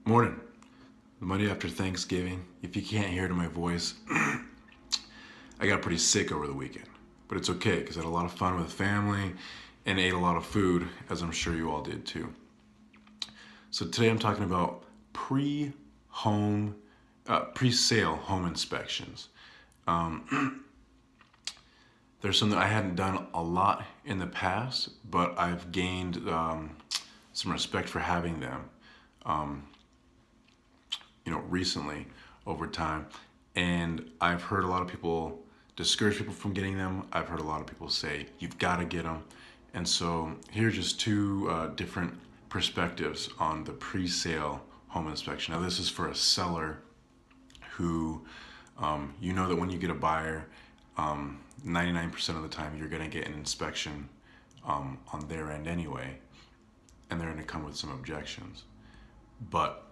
Morning. The Monday after Thanksgiving. If you can't hear it in my voice, I got pretty sick over the weekend. But it's okay because I had a lot of fun with family and ate a lot of food, as I'm sure you all did too. So today I'm talking about pre-sale home inspections. There's something I hadn't done a lot in the past, but I've gained some respect for having them. Recently over time, and I've heard a lot of people discourage people from getting them. I've heard a lot of people say you've got to get them, and so here's just two different perspectives on the pre-sale home inspection. Now this is for a seller who that when you get a buyer, 99% of the time you're going to get an inspection on their end anyway, and they're going to come with some objections. But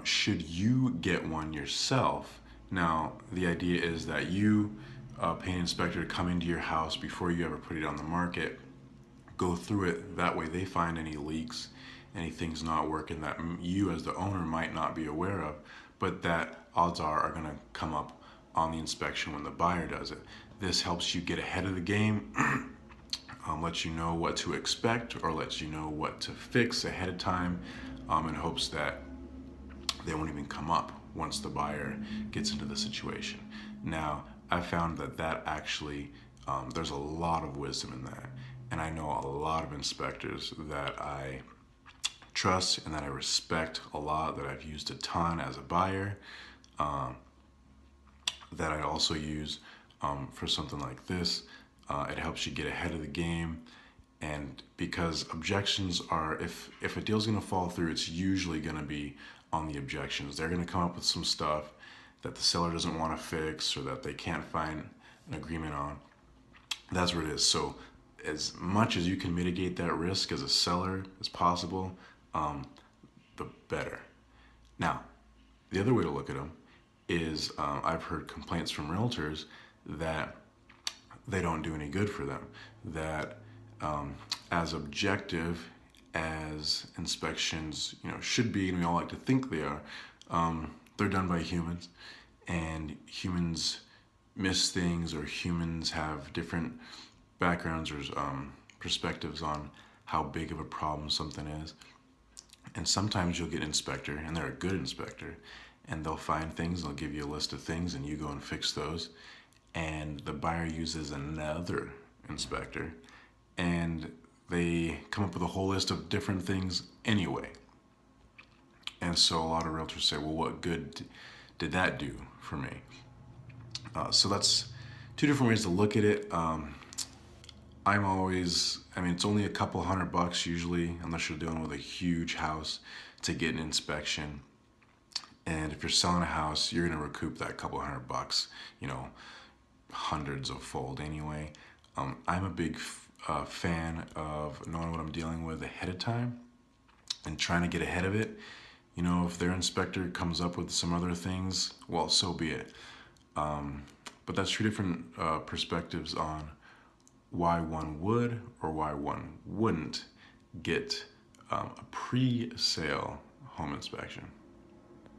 should you get one yourself? Now, the idea is that you pay an inspector to come into your house before you ever put it on the market, go through it. That way they find any leaks, any things not working that you as the owner might not be aware of, but that odds are going to come up on the inspection when the buyer does it. This helps you get ahead of the game, lets you know what to expect or lets you know what to fix ahead of time, in hopes that they won't even come up once the buyer gets into the situation. Now, I found that actually, there's a lot of wisdom in that. And I know a lot of inspectors that I trust and that I respect a lot, that I've used a ton as a buyer, that I also use for something like this. It helps you get ahead of the game. And because objections are, if a deal's gonna fall through, it's usually gonna be on the objections. They're gonna come up with some stuff that the seller doesn't wanna fix or that they can't find an agreement on. That's what it is. So as much as you can mitigate that risk as a seller as possible, the better. Now, the other way to look at them is I've heard complaints from realtors that they don't do any good for them, that as objective as inspections should be, and we all like to think they are, they're done by humans, and humans miss things, or humans have different backgrounds or perspectives on how big of a problem something is. And sometimes you'll get an inspector, and they're a good inspector, and they'll find things, they'll give you a list of things, and you go and fix those, and the buyer uses another inspector, and they come up with a whole list of different things anyway. And so a lot of realtors say, well, what good did that do for me? So that's two different ways to look at it. It's only a couple $100 usually, unless you're dealing with a huge house, to get an inspection. And if you're selling a house, you're gonna recoup that couple $100, hundreds of fold anyway. I'm a big fan of knowing what I'm dealing with ahead of time and trying to get ahead of it. If their inspector comes up with some other things, well, so be it. But that's two different perspectives on why one would or why one wouldn't get a pre-sale home inspection.